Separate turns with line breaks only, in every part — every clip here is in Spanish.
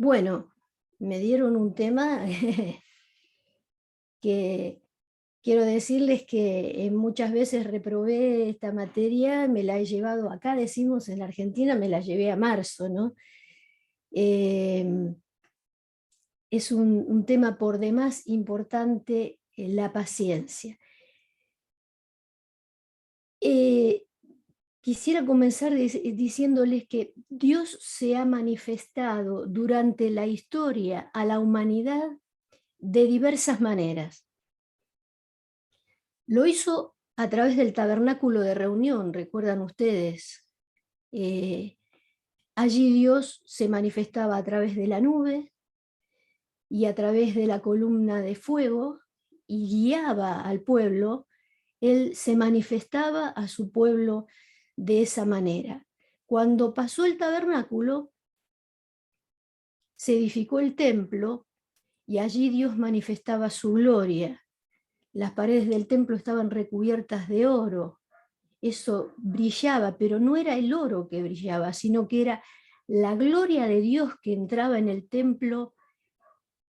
Bueno, me dieron un tema que quiero decirles que muchas veces reprobé esta materia, me la he llevado, acá decimos en la Argentina, me la llevé a marzo, ¿no? Eh, es un tema por demás importante, la paciencia. Eh, Quisiera comenzar diciéndoles que Dios se ha manifestado durante la historia a la humanidad de diversas maneras. Lo hizo a través del tabernáculo de reunión, recuerdan ustedes. Eh, Allí Dios se manifestaba a través de la nube y a través de la columna de fuego y guiaba al pueblo. Él se manifestaba a su pueblo de esa manera. Cuando pasó el tabernáculo, se edificó el templo y allí Dios manifestaba su gloria. Las paredes del templo estaban recubiertas de oro. Eso brillaba, pero no era el oro que brillaba, sino que era la gloria de Dios que entraba en el templo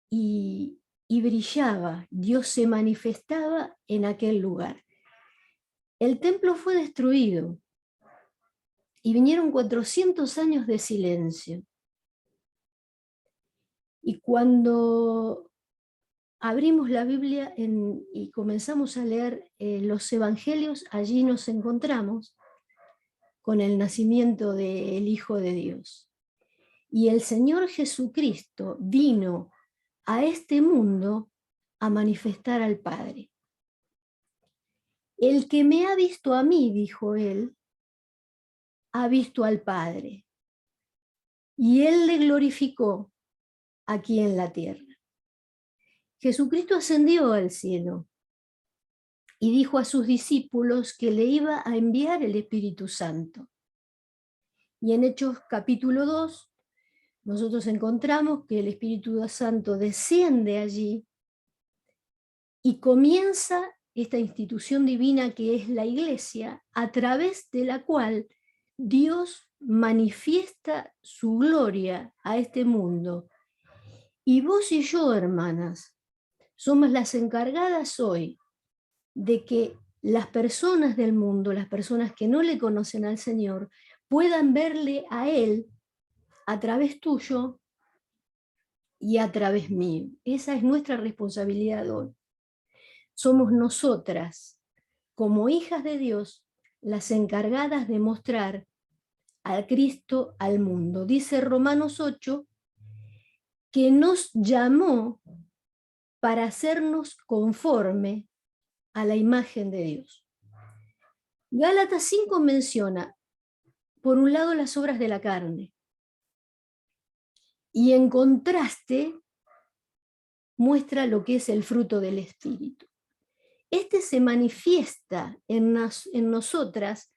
y brillaba. Dios se manifestaba en aquel lugar. El templo fue destruido y vinieron 400 años de silencio. Y cuando abrimos la Biblia y comenzamos a leer los evangelios, allí nos encontramos con el nacimiento del Hijo de Dios. Y el Señor Jesucristo vino a este mundo a manifestar al Padre. El que me ha visto a mí, dijo él, ha visto al Padre. Y él le glorificó aquí en la tierra. Jesucristo ascendió al cielo y dijo a sus discípulos que le iba a enviar el Espíritu Santo. Y en Hechos capítulo 2, nosotros encontramos que el Espíritu Santo desciende allí y comienza esta institución divina que es la Iglesia, a través de la cual Dios manifiesta su gloria a este mundo. Y vos y yo, hermanas, somos las encargadas hoy de que las personas del mundo, las personas que no le conocen al Señor, puedan verle a Él a través tuyo y a través mío. Esa es nuestra responsabilidad hoy. Somos nosotras, como hijas de Dios, las encargadas de mostrar a Cristo al mundo. Dice Romanos 8 que nos llamó para hacernos conforme a la imagen de Dios. Gálatas 5 menciona, por un lado, las obras de la carne, y en contraste muestra lo que es el fruto del Espíritu. Este se manifiesta en nosotras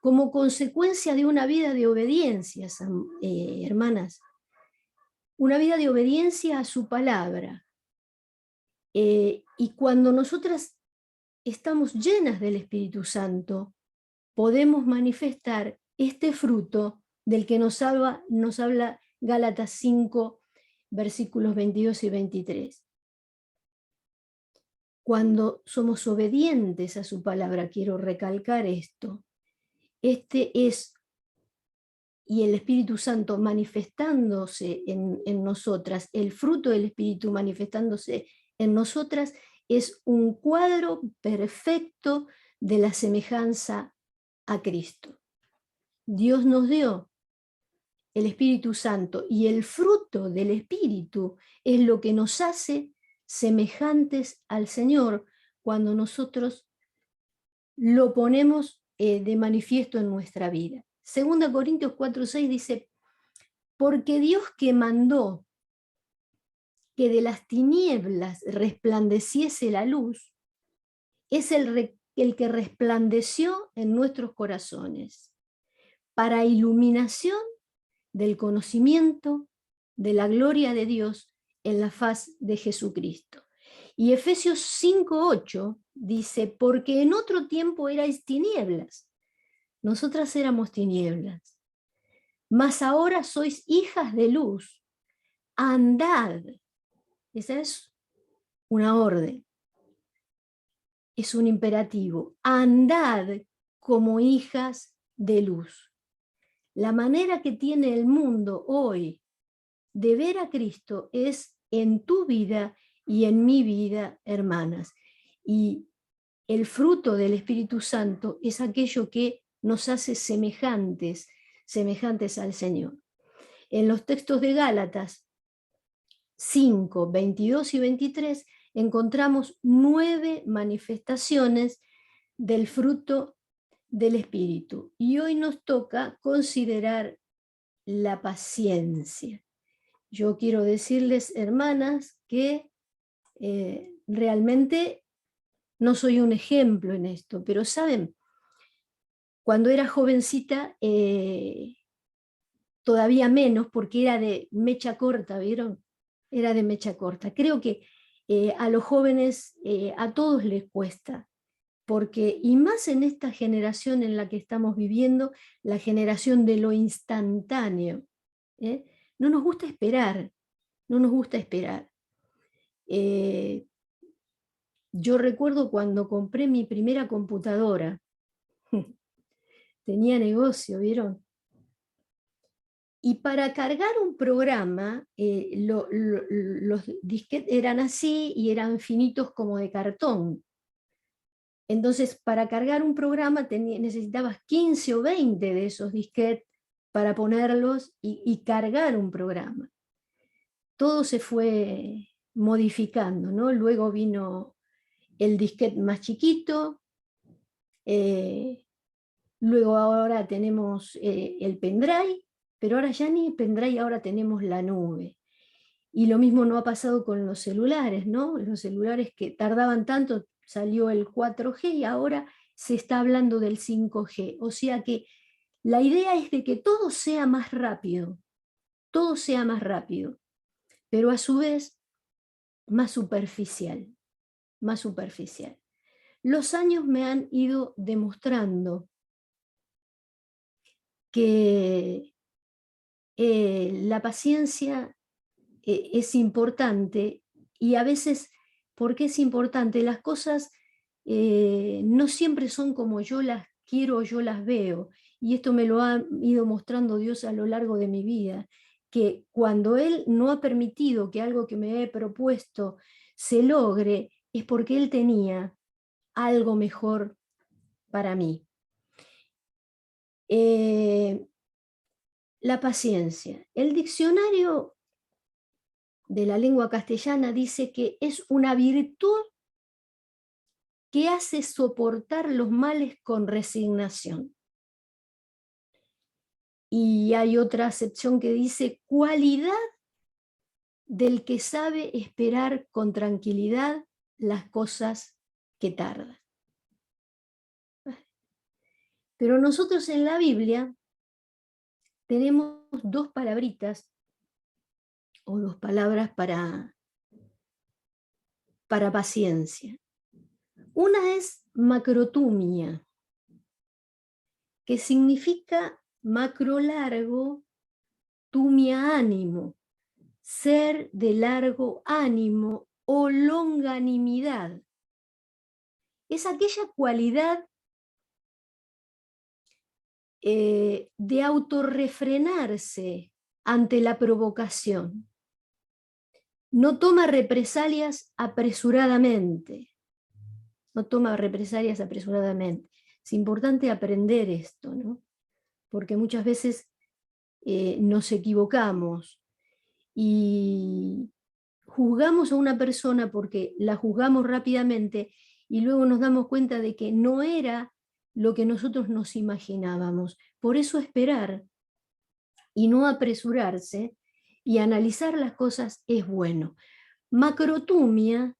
como consecuencia de una vida de obediencia, hermanas, una vida de obediencia a su palabra. Y cuando nosotras estamos llenas del Espíritu Santo, podemos manifestar este fruto del que nos habla Gálatas 5, versículos 22 y 23. Cuando somos obedientes a su palabra, quiero recalcar esto, y el Espíritu Santo manifestándose en nosotras, el fruto del Espíritu manifestándose en nosotras, es un cuadro perfecto de la semejanza a Cristo. Dios nos dio el Espíritu Santo y el fruto del Espíritu es lo que nos hace semejantes al Señor cuando nosotros lo ponemos de manifiesto en nuestra vida. 2 Corintios 4:6 dice, porque Dios que mandó que de las tinieblas resplandeciese la luz, es el que resplandeció en nuestros corazones, para iluminación del conocimiento de la gloria de Dios en la faz de Jesucristo. Y Efesios 5:8 dice, porque en otro tiempo erais tinieblas, nosotras éramos tinieblas, mas ahora sois hijas de luz, andad. Esa es una orden, es un imperativo. Andad como hijas de luz. La manera que tiene el mundo hoy de ver a Cristo es en tu vida y en mi vida, hermanas. Y el fruto del Espíritu Santo es aquello que nos hace semejantes al Señor. En los textos de Gálatas 5, 22 y 23 encontramos 9 manifestaciones del fruto del Espíritu. Y hoy nos toca considerar la paciencia. Yo quiero decirles, hermanas, que realmente no soy un ejemplo en esto, pero saben, cuando era jovencita, todavía menos, porque era de mecha corta, ¿vieron? Era de mecha corta. Creo que a los jóvenes, a todos les cuesta, porque, y más en esta generación en la que estamos viviendo, la generación de lo instantáneo, ¿eh? No nos gusta esperar, no nos gusta esperar. Yo recuerdo cuando compré mi primera computadora, tenía negocio, ¿vieron? Y para cargar un programa, los disquetes eran así y eran finitos como de cartón. Entonces, para cargar un programa necesitabas 15 o 20 de esos disquetes para ponerlos y cargar un programa. Todo se fue modificando, ¿no? Luego vino el disquete más chiquito, luego ahora tenemos el pendrive, pero ahora ya ni pendrive, ahora tenemos la nube. Y lo mismo no ha pasado con los celulares, ¿no? Los celulares que tardaban tanto, salió el 4G y ahora se está hablando del 5G. O sea que la idea es de que todo sea más rápido, pero a su vez más superficial, más superficial. Los años me han ido demostrando que la paciencia es importante, y a veces, ¿por qué es importante? Las cosas no siempre son como yo las quiero o yo las veo, y esto me lo ha ido mostrando Dios a lo largo de mi vida, que cuando Él no ha permitido que algo que me he propuesto se logre, es porque Él tenía algo mejor para mí. La paciencia. El diccionario de la lengua castellana dice que es una virtud que hace soportar los males con resignación. Y hay otra acepción que dice cualidad del que sabe esperar con tranquilidad las cosas que tardan. Pero nosotros en la Biblia tenemos dos palabritas o dos palabras para paciencia. Una es macrotumia, que significa macro largo, tumia ánimo, ser de largo ánimo o longanimidad. Es aquella cualidad de autorrefrenarse ante la provocación. No toma represalias apresuradamente. No toma represalias apresuradamente. Es importante aprender esto, ¿no? Porque muchas veces nos equivocamos y juzgamos a una persona porque la juzgamos rápidamente y luego nos damos cuenta de que no era lo que nosotros nos imaginábamos. Por eso esperar y no apresurarse y analizar las cosas es bueno. Macrotumia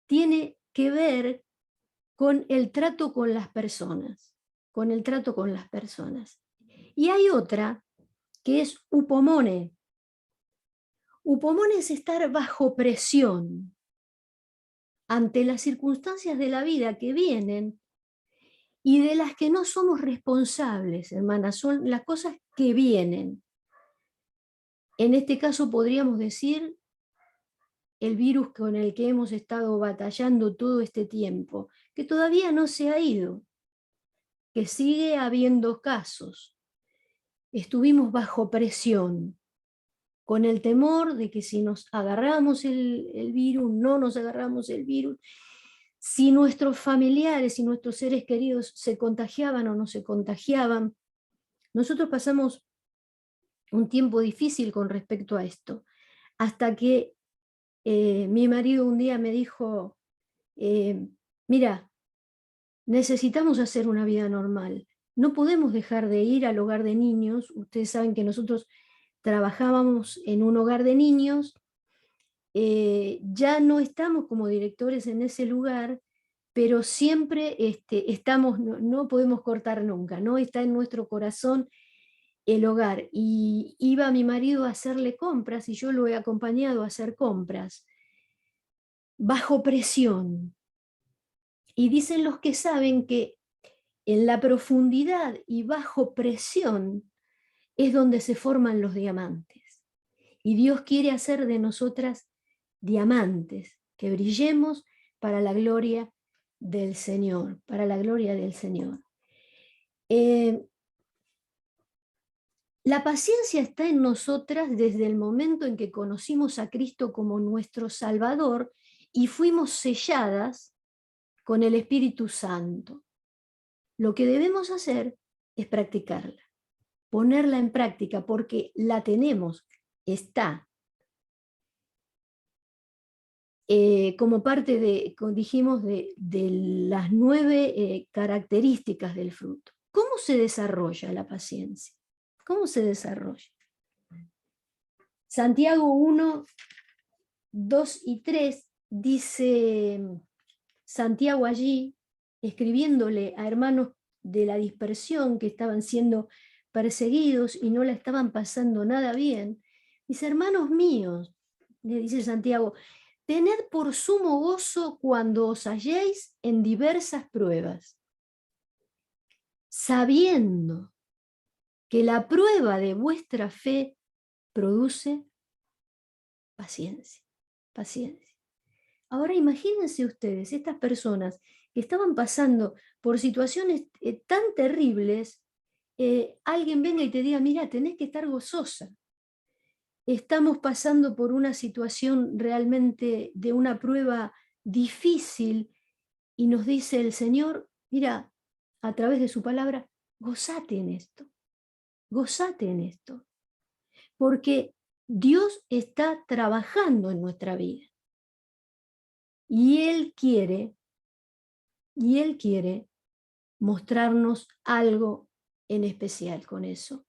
tiene que ver con el trato con las personas, con el trato con las personas. Y hay otra que es upomone. Upomone es estar bajo presión ante las circunstancias de la vida que vienen y de las que no somos responsables, hermanas, son las cosas que vienen. En este caso podríamos decir el virus con el que hemos estado batallando todo este tiempo, que todavía no se ha ido, que sigue habiendo casos. Estuvimos bajo presión, con el temor de que si nos agarramos el virus, no nos agarramos el virus, si nuestros familiares y nuestros seres queridos se contagiaban o no se contagiaban. Nosotros pasamos un tiempo difícil con respecto a esto, hasta que mi marido un día me dijo, mira, necesitamos hacer una vida normal, no podemos dejar de ir al hogar de niños. Ustedes saben que nosotros trabajábamos en un hogar de niños, ya no estamos como directores en ese lugar, pero siempre estamos, no podemos cortar nunca, ¿no? Está en nuestro corazón el hogar. Y iba mi marido a hacerle compras y yo lo he acompañado a hacer compras, bajo presión. Y dicen los que saben que en la profundidad y bajo presión es donde se forman los diamantes. Y Dios quiere hacer de nosotras diamantes, que brillemos para la gloria del Señor, para la gloria del Señor. La paciencia está en nosotras desde el momento en que conocimos a Cristo como nuestro Salvador y fuimos selladas con el Espíritu Santo. Lo que debemos hacer es practicarla, ponerla en práctica, porque la tenemos, está. Como parte de, como dijimos, de las 9 características del fruto. ¿Cómo se desarrolla la paciencia? ¿Cómo se desarrolla? Santiago 1, 2 y 3 dice Santiago allí, escribiéndole a hermanos de la dispersión que estaban siendo perseguidos y no la estaban pasando nada bien, dice: hermanos míos, le dice Santiago, tened por sumo gozo cuando os halléis en diversas pruebas, sabiendo que la prueba de vuestra fe produce paciencia, paciencia. Ahora imagínense ustedes, estas personas que estaban pasando por situaciones tan terribles, alguien venga y te diga: mira, tenés que estar gozosa. Estamos pasando por una situación realmente de una prueba difícil y nos dice el Señor: mira, a través de su palabra, gozate en esto, gozate en esto, porque Dios está trabajando en nuestra vida y Él quiere mostrarnos algo en especial con eso.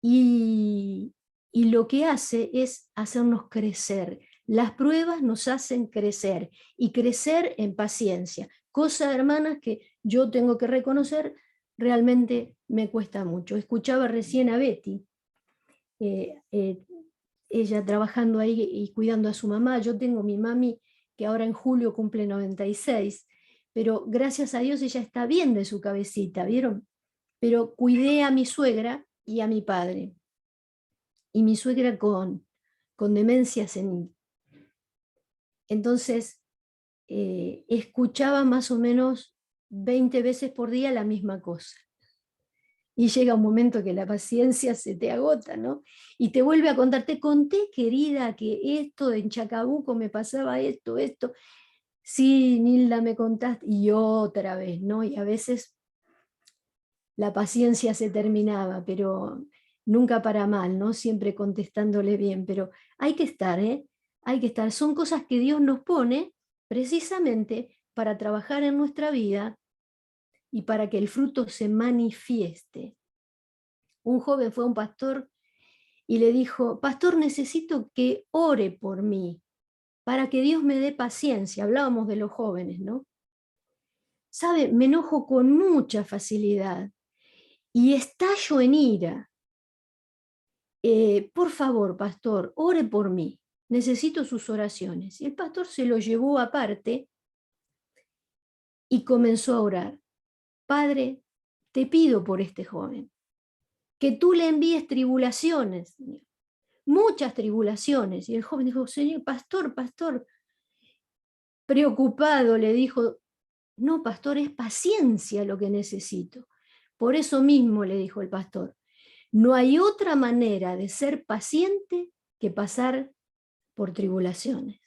Y lo que hace es hacernos crecer. Las pruebas nos hacen crecer y crecer en paciencia. Cosa, hermanas, que yo tengo que reconocer, realmente me cuesta mucho. Escuchaba recién a Betty, ella trabajando ahí y cuidando a su mamá. Yo tengo mi mami que ahora en julio cumple 96, pero gracias a Dios ella está bien de su cabecita, ¿vieron? Pero cuidé a mi suegra y a mi padre, y mi suegra con demencia senil. Entonces, escuchaba más o menos 20 veces por día la misma cosa. Y llega un momento que la paciencia se te agota, ¿no? Y te vuelve a contar: te conté, querida, que esto en Chacabuco me pasaba esto, esto. Sí, Nilda, me contaste, y otra vez, ¿no? Y a veces la paciencia se terminaba, pero nunca para mal, ¿no? Siempre contestándole bien, pero hay que estar, ¿eh? Hay que estar. Son cosas que Dios nos pone precisamente para trabajar en nuestra vida y para que el fruto se manifieste. Un joven fue a un pastor y le dijo: pastor, necesito que ore por mí, para que Dios me dé paciencia. Hablábamos de los jóvenes, ¿no? ¿Sabe? Me enojo con mucha facilidad y estallo en ira. Por favor, pastor, ore por mí. Necesito sus oraciones. Y el pastor se lo llevó aparte y comenzó a orar. Padre, te pido por este joven, que tú le envíes tribulaciones, Señor, muchas tribulaciones. Y el joven dijo, Señor, pastor, pastor, preocupado le dijo, no, pastor, es paciencia lo que necesito. Por eso mismo le dijo el pastor, no hay otra manera de ser paciente que pasar por tribulaciones.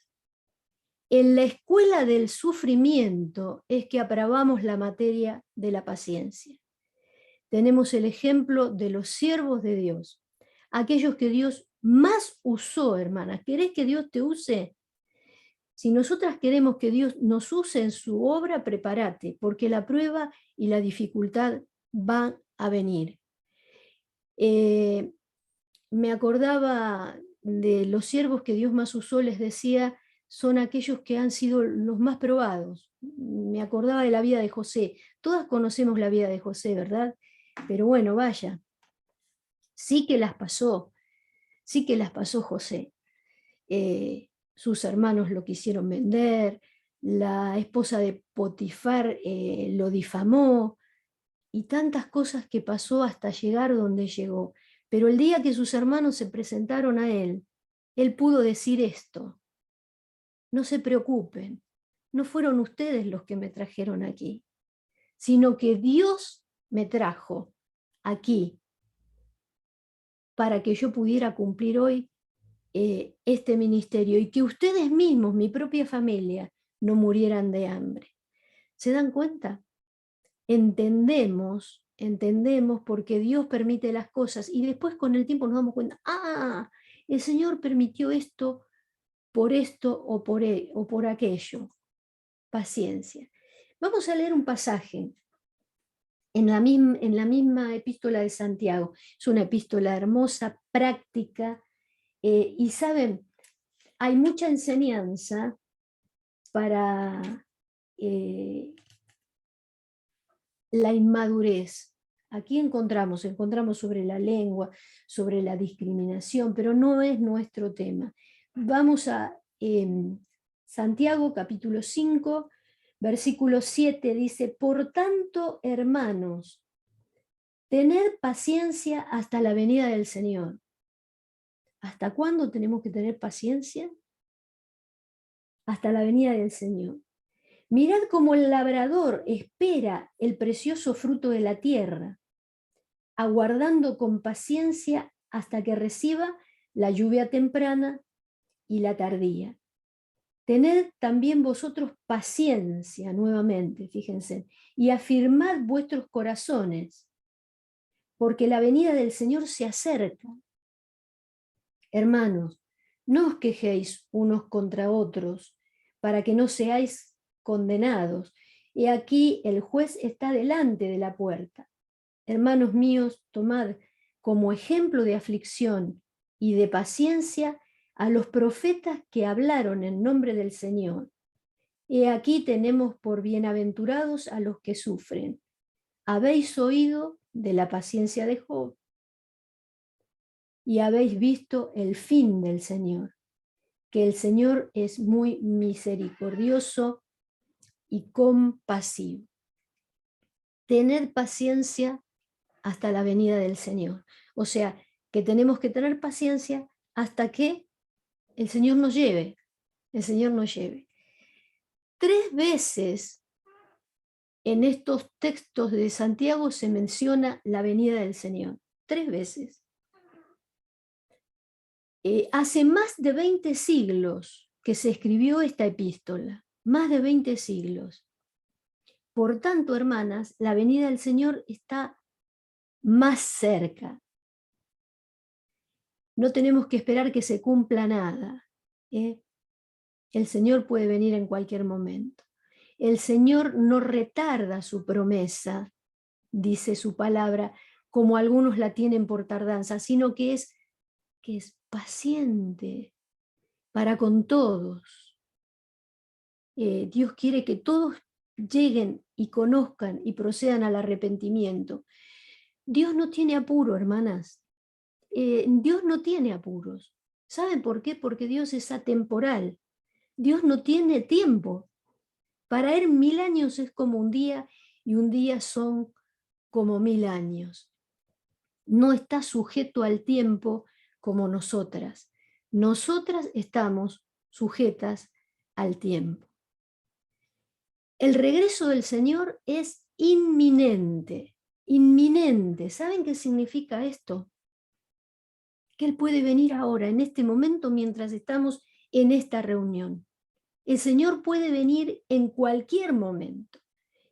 En la escuela del sufrimiento es que aprobamos la materia de la paciencia. Tenemos el ejemplo de los siervos de Dios, aquellos que Dios más usó, hermanas. ¿Querés que Dios te use? Si nosotras queremos que Dios nos use en su obra, prepárate, porque la prueba y la dificultad van a venir. Me acordaba de los siervos que Dios más usó, les decía, son aquellos que han sido los más probados. Me acordaba de la vida de José. Todas conocemos la vida de José, ¿verdad? Pero bueno, vaya, sí que las pasó José. Sus hermanos lo quisieron vender, la esposa de Potifar lo difamó, y tantas cosas que pasó hasta llegar donde llegó. Pero el día que sus hermanos se presentaron a él pudo decir esto: no se preocupen, no fueron ustedes los que me trajeron aquí, sino que Dios me trajo aquí para que yo pudiera cumplir hoy este ministerio y que ustedes mismos, mi propia familia, no murieran de hambre. ¿Se dan cuenta? Entendemos porque Dios permite las cosas y después con el tiempo nos damos cuenta, el Señor permitió esto o por aquello. Paciencia. Vamos a leer un pasaje en la misma epístola de Santiago. Es una epístola hermosa, práctica, y saben, hay mucha enseñanza para la inmadurez. Aquí encontramos sobre la lengua, sobre la discriminación, pero no es nuestro tema. Vamos a Santiago capítulo 5, versículo 7, dice, por tanto, hermanos, tener paciencia hasta la venida del Señor. ¿Hasta cuándo tenemos que tener paciencia? Hasta la venida del Señor. Mirad cómo el labrador espera el precioso fruto de la tierra, aguardando con paciencia hasta que reciba la lluvia temprana y la tardía. Tened también vosotros paciencia, nuevamente, fíjense, y afirmad vuestros corazones, porque la venida del Señor se acerca. Hermanos, no os quejéis unos contra otros, para que no seáis condenados. Y aquí el juez está delante de la puerta. Hermanos míos, tomad como ejemplo de aflicción y de paciencia a los profetas que hablaron en nombre del Señor. Y aquí tenemos por bienaventurados a los que sufren. Habéis oído de la paciencia de Job y habéis visto el fin del Señor, que el Señor es muy misericordioso y compasivo. Tener paciencia hasta la venida del Señor. O sea, que tenemos que tener paciencia hasta que el Señor nos lleve. El Señor nos lleve. 3 veces en estos textos de Santiago se menciona la venida del Señor. 3 veces. Hace más de 20 siglos que se escribió esta epístola. Más de 20 siglos. Por tanto, hermanas, la venida del Señor está más cerca. No tenemos que esperar que se cumpla nada. El Señor puede venir en cualquier momento. El Señor no retarda su promesa, dice su palabra, como algunos la tienen por tardanza, sino que es paciente para con todos. Dios quiere que todos lleguen y conozcan y procedan al arrepentimiento. Dios no tiene apuro, hermanas. Dios no tiene apuros. ¿Saben por qué? Porque Dios es atemporal. Dios no tiene tiempo. Para Él 1000 años es como un día y un día son como 1000 años. No está sujeto al tiempo como nosotras. Nosotras estamos sujetas al tiempo. El regreso del Señor es inminente, inminente. ¿Saben qué significa esto? Que Él puede venir ahora, en este momento, mientras estamos en esta reunión. El Señor puede venir en cualquier momento.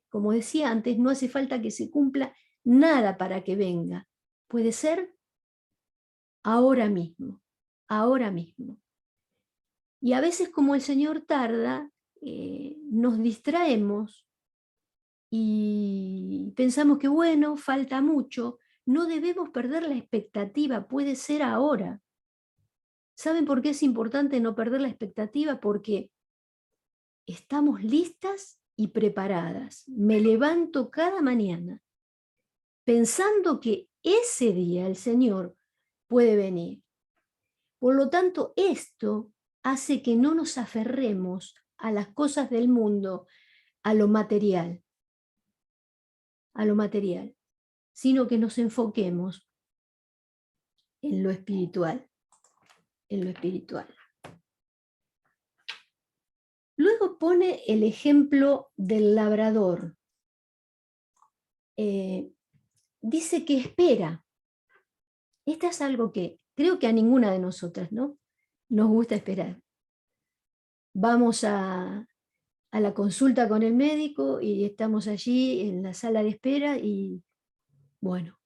Como decía antes, no hace falta que se cumpla nada para que venga. Puede ser ahora mismo, ahora mismo. Y a veces, como el Señor tarda, nos distraemos y pensamos que bueno, falta mucho. No debemos perder la expectativa, puede ser ahora. ¿Saben por qué es importante no perder la expectativa? Porque estamos listas y preparadas. Me levanto cada mañana pensando que ese día el Señor puede venir. Por lo tanto, esto hace que no nos aferremos a las cosas del mundo, a lo material, sino que nos enfoquemos en lo espiritual, en lo espiritual. Luego pone el ejemplo del labrador. Dice que espera. Esto es algo que creo que a ninguna de nosotras, ¿no?, nos gusta esperar. Vamos a la consulta con el médico y estamos allí en la sala de espera y, bueno,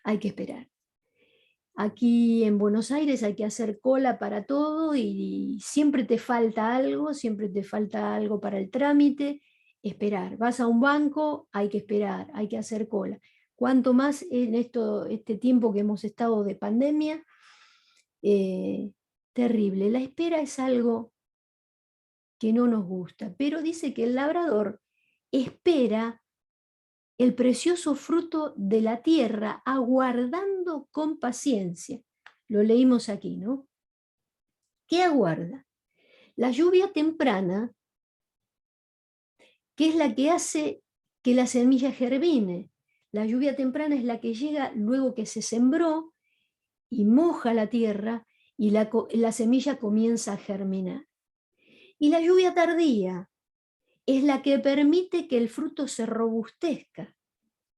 hay que esperar. Aquí en Buenos Aires hay que hacer cola para todo y siempre te falta algo para el trámite, esperar. Vas a un banco, hay que esperar, hay que hacer cola. Cuanto más en este tiempo que hemos estado de pandemia, terrible. La espera es algo que no nos gusta, pero dice que el labrador espera el precioso fruto de la tierra, aguardando con paciencia. Lo leímos aquí, ¿no? ¿Qué aguarda? La lluvia temprana, que es la que hace que la semilla germine. La lluvia temprana es la que llega luego que se sembró y moja la tierra y la semilla comienza a germinar. Y la lluvia tardía es la que permite que el fruto se robustezca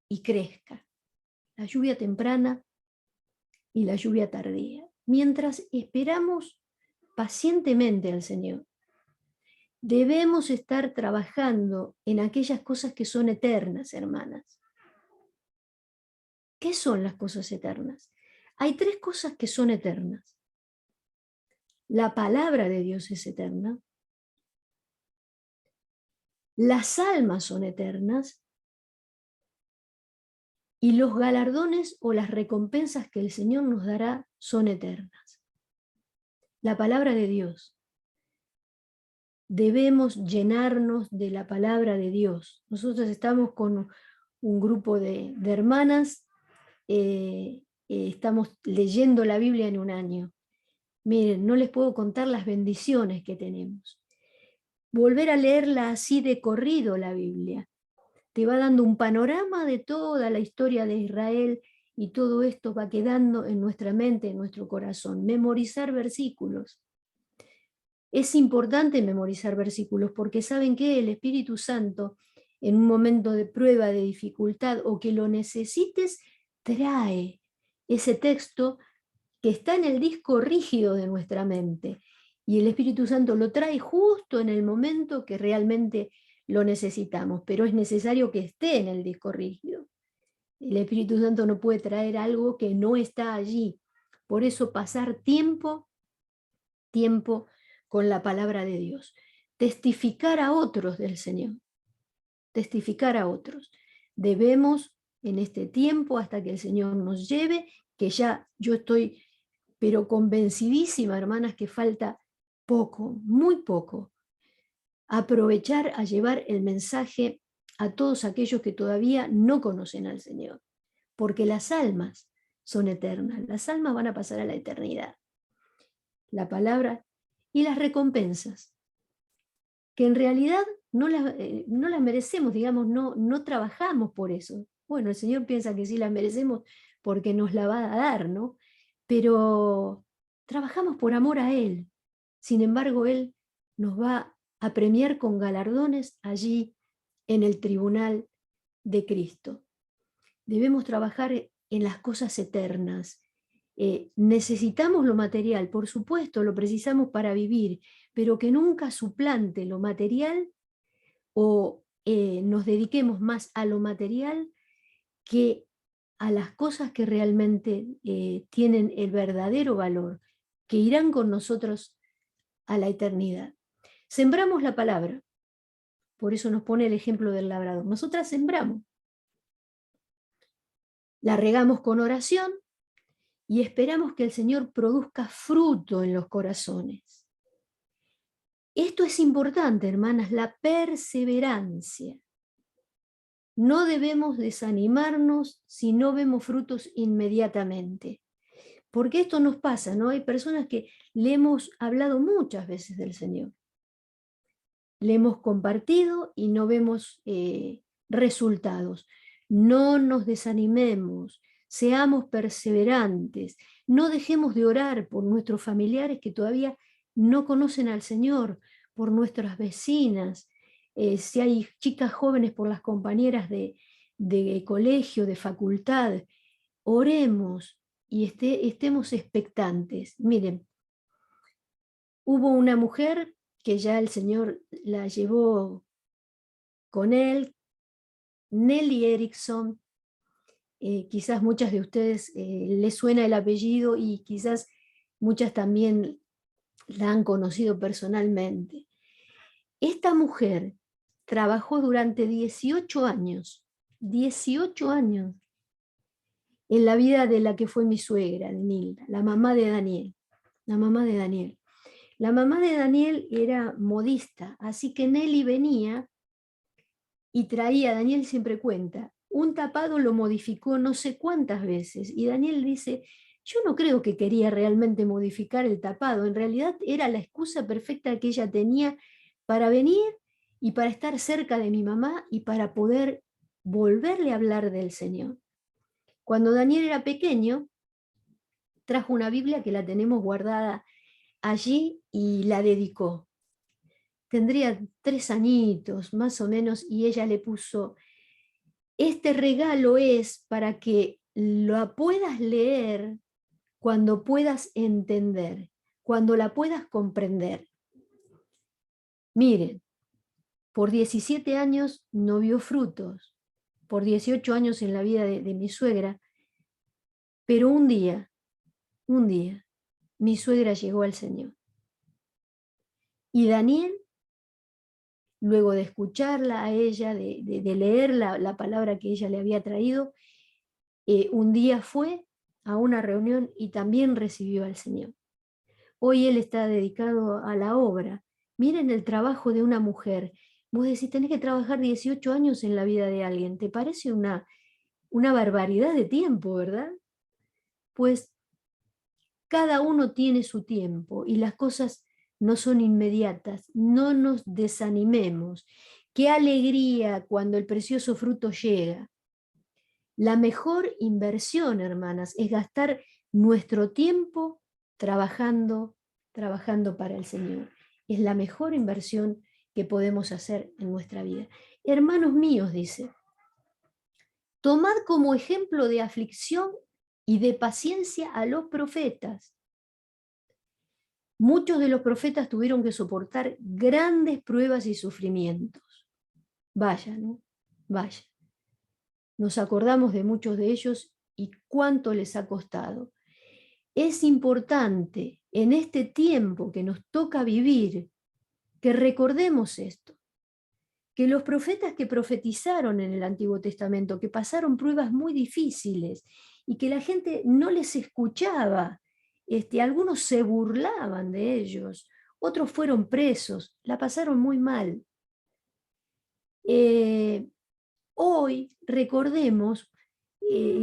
y crezca. La lluvia temprana y la lluvia tardía. Mientras esperamos pacientemente al Señor, debemos estar trabajando en aquellas cosas que son eternas, hermanas. ¿Qué son las cosas eternas? Hay 3 cosas que son eternas. La palabra de Dios es eterna. Las almas son eternas. Y los galardones o las recompensas que el Señor nos dará son eternas. La palabra de Dios. Debemos llenarnos de la palabra de Dios. Nosotros estamos con un grupo de hermanas, estamos leyendo la Biblia en un año. Miren, no les puedo contar las bendiciones que tenemos. Volver a leerla así de corrido, la Biblia, te va dando un panorama de toda la historia de Israel y todo esto va quedando en nuestra mente, en nuestro corazón. Memorizar versículos. Es importante memorizar versículos porque ¿saben qué? El Espíritu Santo, en un momento de prueba, de dificultad o que lo necesites, trae ese texto que está en el disco rígido de nuestra mente y el Espíritu Santo lo trae justo en el momento que realmente lo necesitamos, pero es necesario que esté en el disco rígido. El Espíritu Santo no puede traer algo que no está allí. Por eso pasar tiempo con la palabra de Dios. Testificar a otros del Señor. Testificar a otros. Debemos en este tiempo, hasta que el Señor nos lleve, que ya yo estoy, pero convencidísima, hermanas, que falta poco, muy poco, aprovechar a llevar el mensaje a todos aquellos que todavía no conocen al Señor, porque las almas son eternas, las almas van a pasar a la eternidad. La palabra y las recompensas, que en realidad no las merecemos, digamos, no trabajamos por eso. Bueno, el Señor piensa que sí las merecemos porque nos la va a dar, ¿no? pero trabajamos por amor a Él. Sin embargo, Él nos va a premiar con galardones allí en el tribunal de Cristo. Debemos trabajar en las cosas eternas. Necesitamos lo material, por supuesto, lo precisamos para vivir, pero que nunca suplante lo material o nos dediquemos más a lo material que a las cosas que realmente tienen el verdadero valor, que irán con nosotros a la eternidad. Sembramos la palabra, por eso nos pone el ejemplo del labrador. Nosotras sembramos, la regamos con oración y esperamos que el Señor produzca fruto en los corazones. Esto es importante, hermanas, la perseverancia. No debemos desanimarnos si no vemos frutos inmediatamente. Porque esto nos pasa, ¿no? Hay personas que le hemos hablado muchas veces del Señor. Le hemos compartido y no vemos resultados. No nos desanimemos, seamos perseverantes, no dejemos de orar por nuestros familiares que todavía no conocen al Señor, por nuestras vecinas, si hay chicas jóvenes, por las compañeras de colegio, de facultad. Oremos y estemos expectantes. Miren, hubo una mujer que ya el Señor la llevó con él, Nelly Erickson. Quizás muchas de ustedes les suena el apellido y quizás muchas también la han conocido personalmente. Esta mujer trabajó durante 18 años en la vida de la que fue mi suegra, Nilda, la mamá de Daniel. La mamá de Daniel. La mamá de Daniel era modista, así que Nelly venía y traía, Daniel siempre cuenta, un tapado lo modificó no sé cuántas veces, y Daniel dice, yo no creo que quería realmente modificar el tapado, en realidad era la excusa perfecta que ella tenía para venir y para estar cerca de mi mamá y para poder volverle a hablar del Señor. Cuando Daniel era pequeño, trajo una Biblia que la tenemos guardada allí y la dedicó. Tendría 3 añitos más o menos y ella le puso, este regalo es para que lo puedas leer cuando puedas entender, cuando la puedas comprender. Miren, por 17 años no vio frutos, por 18 años en la vida de mi suegra, pero un día, mi suegra llegó al Señor. Y Daniel, luego de escucharla a ella, de leer la palabra que ella le había traído, un día fue a una reunión y también recibió al Señor. Hoy él está dedicado a la obra. Miren el trabajo de una mujer. Vos decís, tenés que trabajar 18 años en la vida de alguien. ¿Te parece una barbaridad de tiempo, verdad? Pues cada uno tiene su tiempo y las cosas no son inmediatas. No nos desanimemos. Qué alegría cuando el precioso fruto llega. La mejor inversión, hermanas, es gastar nuestro tiempo trabajando para el Señor. Es la mejor inversión que podemos hacer en nuestra vida. Hermanos míos, dice, tomad como ejemplo de aflicción y de paciencia a los profetas. Muchos de los profetas tuvieron que soportar grandes pruebas y sufrimientos. Vaya, ¿no? Vaya. Nos acordamos de muchos de ellos y cuánto les ha costado. Es importante en este tiempo que nos toca vivir que recordemos esto, que los profetas que profetizaron en el Antiguo Testamento, que pasaron pruebas muy difíciles y que la gente no les escuchaba, algunos se burlaban de ellos, otros fueron presos, la pasaron muy mal. Hoy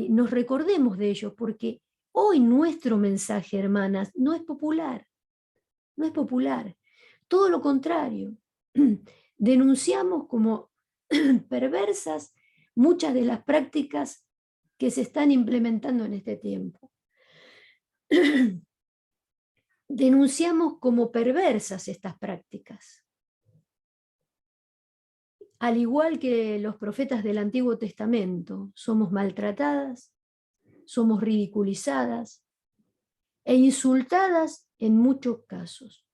nos recordemos de ellos, porque hoy nuestro mensaje, hermanas, no es popular, no es popular. Todo lo contrario, denunciamos como perversas muchas de las prácticas que se están implementando en este tiempo. denunciamos como perversas estas prácticas. Al igual que los profetas del Antiguo Testamento, somos maltratadas, somos ridiculizadas e insultadas en muchos casos.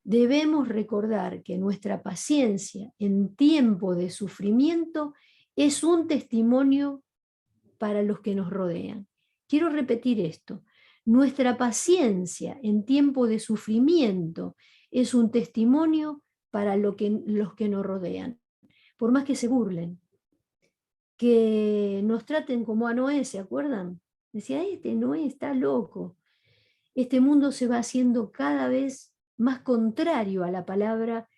Debemos recordar que nuestra paciencia en tiempo de sufrimiento es un testimonio para los que nos rodean. Quiero repetir esto. Nuestra paciencia en tiempo de sufrimiento es un testimonio para los que nos rodean. Por más que se burlen, que nos traten como a Noé, ¿se acuerdan? Decía, Noé está loco. Este mundo se va haciendo cada vez más contrario a la palabra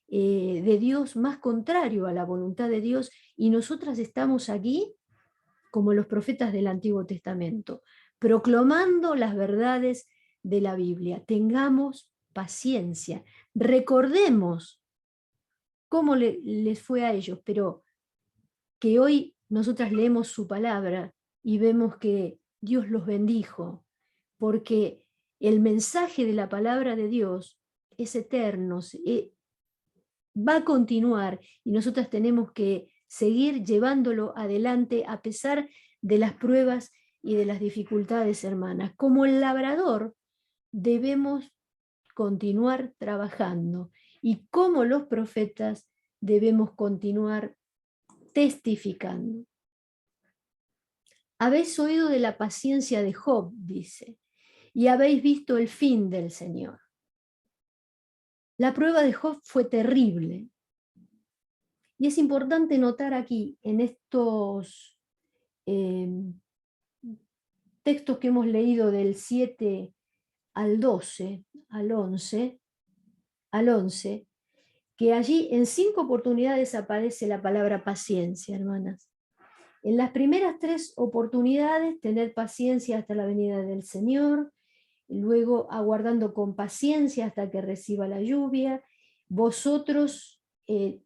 de Dios, más contrario a la voluntad de Dios, y nosotras estamos aquí como los profetas del Antiguo Testamento, proclamando las verdades de la Biblia. Tengamos paciencia, recordemos cómo les fue a ellos, pero que hoy nosotras leemos su palabra y vemos que Dios los bendijo, porque el mensaje de la palabra de Dios es eterno, va a continuar, y nosotras tenemos que seguir llevándolo adelante a pesar de las pruebas y de las dificultades, hermanas. Como el labrador debemos continuar trabajando, y como los profetas debemos continuar testificando. Habéis oído de la paciencia de Job, dice, y habéis visto el fin del Señor. La prueba de Job fue terrible. Y es importante notar aquí, en estos textos que hemos leído del 7 al 12, al 11, que allí en 5 oportunidades aparece la palabra paciencia, hermanas. En las primeras 3 oportunidades, tener paciencia hasta la venida del Señor, luego aguardando con paciencia hasta que reciba la lluvia,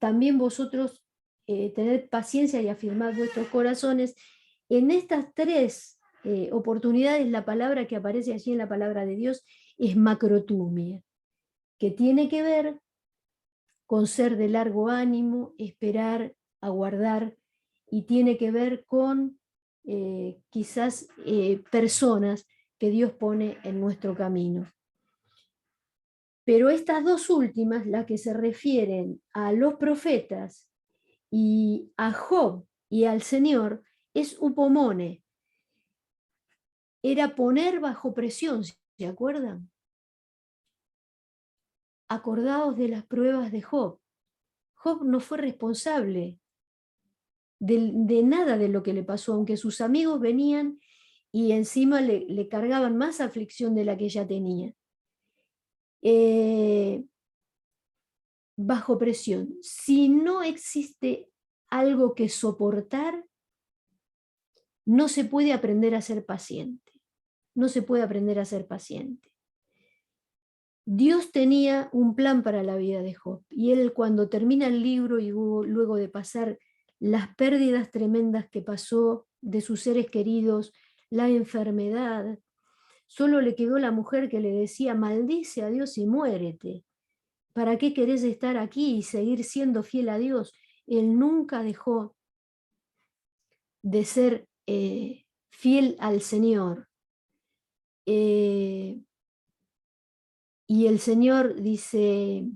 también vosotros tened paciencia y afirmad vuestros corazones. En estas 3 oportunidades, la palabra que aparece allí en la palabra de Dios es macrotumia, que tiene que ver con ser de largo ánimo, esperar, aguardar, y tiene que ver con quizás personas que Dios pone en nuestro camino. Pero estas 2 últimas, las que se refieren a los profetas y a Job y al Señor, es upomone. Era poner bajo presión, ¿se acuerdan? Acordaos de las pruebas de Job. Job no fue responsable de nada de lo que le pasó, aunque sus amigos venían y encima le cargaban más aflicción de la que ella tenía. Bajo presión. Si no existe algo que soportar, no se puede aprender a ser paciente. No se puede aprender a ser paciente. Dios tenía un plan para la vida de Job, y él, cuando termina el libro y luego de pasar las pérdidas tremendas que pasó de sus seres queridos, la enfermedad, solo le quedó la mujer que le decía: maldice a Dios y muérete. ¿Para qué querés estar aquí y seguir siendo fiel a Dios? Él nunca dejó de ser fiel al Señor. Y el Señor dice,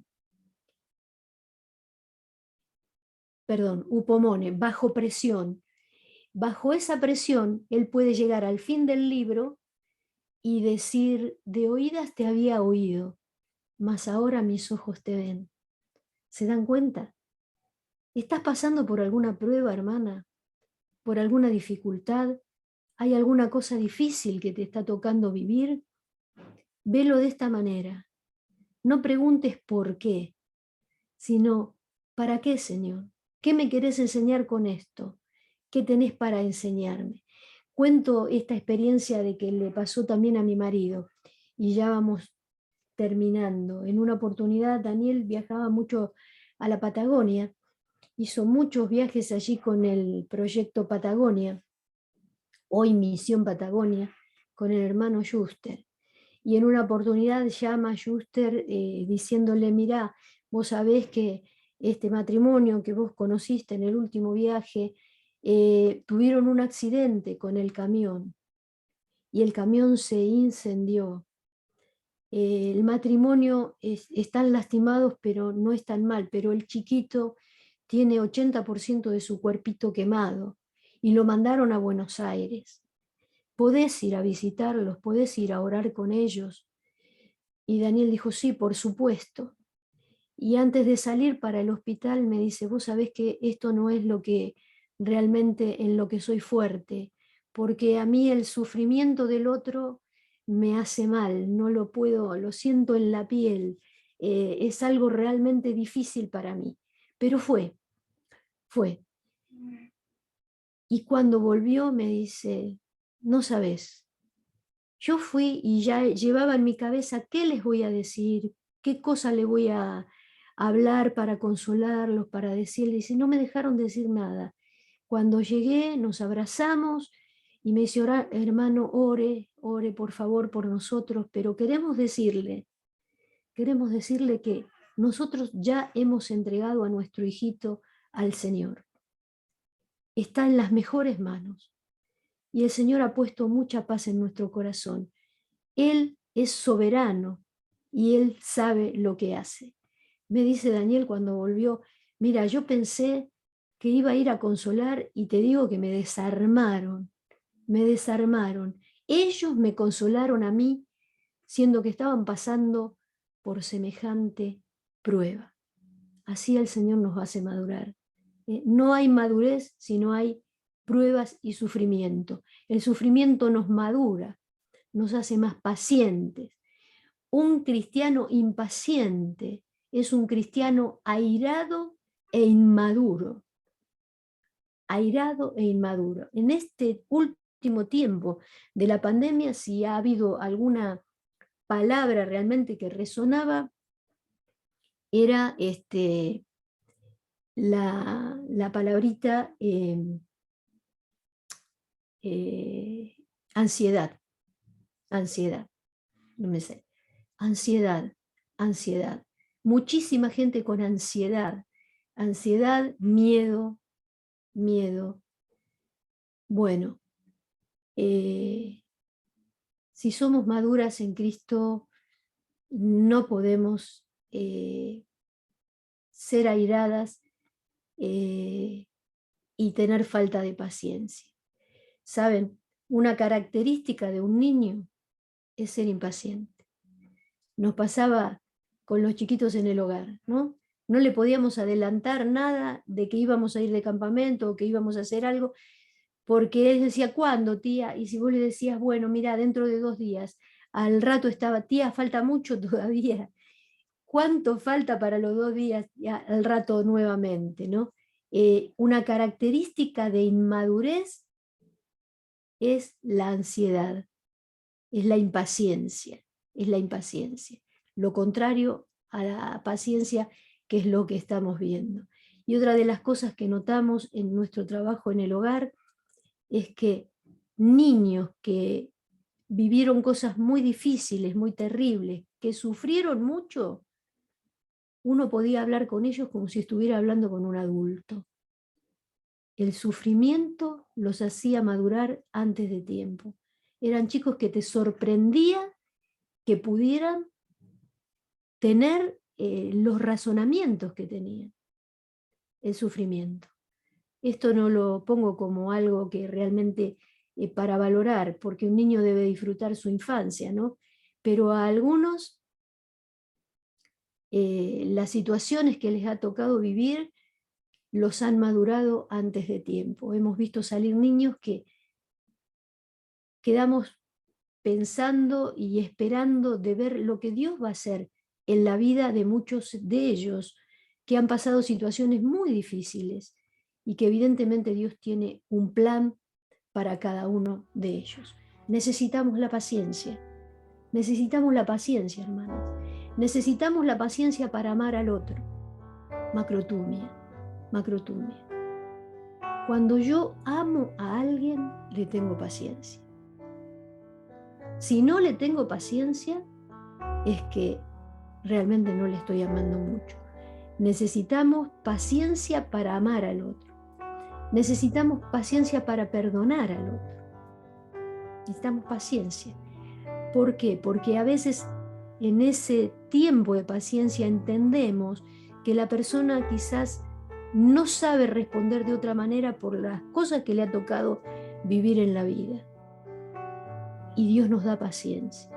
upomone, bajo presión. Bajo esa presión, él puede llegar al fin del libro y decir: de oídas te había oído, mas ahora mis ojos te ven. ¿Se dan cuenta? ¿Estás pasando por alguna prueba, hermana? ¿Por alguna dificultad? ¿Hay alguna cosa difícil que te está tocando vivir? Velo de esta manera. No preguntes por qué, sino ¿para qué, Señor? ¿Qué me querés enseñar con esto? ¿Qué tenés para enseñarme? Cuento esta experiencia de que le pasó también a mi marido, y ya vamos terminando. En una oportunidad Daniel viajaba mucho a la Patagonia, hizo muchos viajes allí con el proyecto Patagonia, hoy Misión Patagonia, con el hermano Schuster. Y en una oportunidad llama a Schuster diciéndole, mirá, vos sabés que este matrimonio que vos conociste en el último viaje, tuvieron un accidente con el camión y el camión se incendió. El matrimonio están lastimados, pero no están mal, pero el chiquito tiene 80% de su cuerpito quemado y lo mandaron a Buenos Aires. ¿Podés ir a visitarlos? ¿Podés ir a orar con ellos? Y Daniel dijo, sí, por supuesto. Y antes de salir para el hospital me dice, vos sabés que esto no es lo que realmente en lo que soy fuerte, porque a mí el sufrimiento del otro me hace mal, no lo puedo, lo siento en la piel, es algo realmente difícil para mí. Pero fue. Y cuando volvió me dice, no sabés, yo fui y ya llevaba en mi cabeza qué les voy a decir, qué cosa le voy a hablar para consolarlos, para decirles, y no me dejaron decir nada. Cuando llegué nos abrazamos y me dice, hermano, ore por favor por nosotros, pero queremos decirle que nosotros ya hemos entregado a nuestro hijito al Señor. Está en las mejores manos y el Señor ha puesto mucha paz en nuestro corazón. Él es soberano y Él sabe lo que hace. Me dice Daniel cuando volvió, mira, yo pensé que iba a ir a consolar y te digo que me desarmaron. Ellos me consolaron a mí, siendo que estaban pasando por semejante prueba. Así el Señor nos hace madurar. No hay madurez si no hay pruebas y sufrimiento. El sufrimiento nos madura, nos hace más pacientes. Un cristiano impaciente es un cristiano airado e inmaduro. Airado e inmaduro. En este último tiempo de la pandemia, si ha habido alguna palabra realmente que resonaba, era la palabrita ansiedad. Ansiedad. No me sé. Ansiedad. Muchísima gente con ansiedad. Ansiedad, miedo. Bueno, si somos maduras en Cristo, no podemos ser airadas y tener falta de paciencia. ¿Saben? Una característica de un niño es ser impaciente. Nos pasaba con los chiquitos en el hogar, ¿no? No le podíamos adelantar nada de que íbamos a ir de campamento o que íbamos a hacer algo, porque él decía, ¿cuándo, tía? Y si vos le decías, bueno, mira, dentro de 2 días, al rato estaba, tía, falta mucho todavía. ¿Cuánto falta para los 2 días? Y al rato nuevamente, ¿no? Una característica de inmadurez es la ansiedad, es la impaciencia, Lo contrario a la paciencia, que es lo que estamos viendo. Y otra de las cosas que notamos en nuestro trabajo en el hogar es que niños que vivieron cosas muy difíciles, muy terribles, que sufrieron mucho, uno podía hablar con ellos como si estuviera hablando con un adulto. El sufrimiento los hacía madurar antes de tiempo. Eran chicos que te sorprendía que pudieran tener los razonamientos que tenían, el sufrimiento. Esto no lo pongo como algo que realmente para valorar, porque un niño debe disfrutar su infancia, ¿no? Pero a algunos las situaciones que les ha tocado vivir los han madurado antes de tiempo. Hemos visto salir niños que quedamos pensando y esperando de ver lo que Dios va a hacer en la vida de muchos de ellos que han pasado situaciones muy difíciles y que evidentemente Dios tiene un plan para cada uno de ellos. Necesitamos la paciencia, hermanas. Necesitamos la paciencia para amar al otro. Macrotumia. Cuando yo amo a alguien, le tengo paciencia. Si no le tengo paciencia, es que realmente no le estoy amando mucho. Necesitamos paciencia para amar al otro. Necesitamos paciencia para perdonar al otro. Necesitamos paciencia. ¿Por qué? Porque a veces en ese tiempo de paciencia entendemos que la persona quizás no sabe responder de otra manera por las cosas que le ha tocado vivir en la vida. Y Dios nos da paciencia.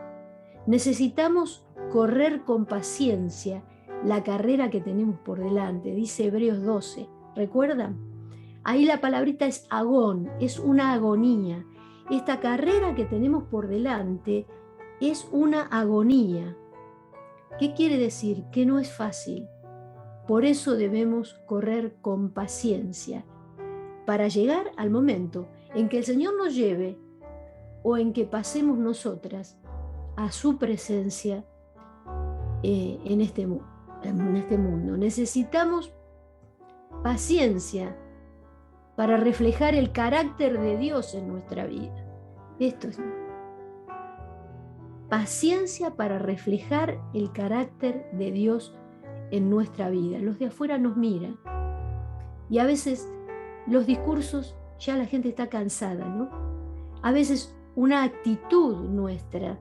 Necesitamos correr con paciencia la carrera que tenemos por delante, dice Hebreos 12. ¿Recuerdan? Ahí la palabrita es agón, es una agonía. Esta carrera que tenemos por delante es una agonía. ¿Qué quiere decir? Que no es fácil. Por eso debemos correr con paciencia, para llegar al momento en que el Señor nos lleve o en que pasemos nosotras a su presencia en este mundo. Necesitamos paciencia para reflejar el carácter de Dios en nuestra vida. Esto es paciencia para reflejar el carácter de Dios en nuestra vida. Los de afuera nos miran y a veces los discursos ya la gente está cansada, ¿no? A veces una actitud nuestra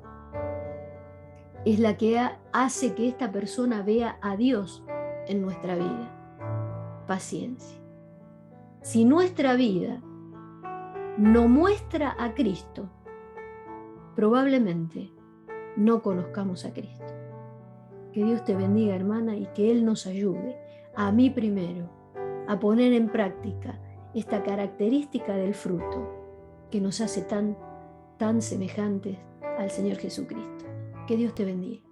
es la que hace que esta persona vea a Dios en nuestra vida. Paciencia. Si nuestra vida no muestra a Cristo, probablemente no conozcamos a Cristo. Que Dios te bendiga, hermana, y que Él nos ayude, a mí primero, a poner en práctica esta característica del fruto que nos hace tan semejantes al Señor Jesucristo. Que Dios te bendiga.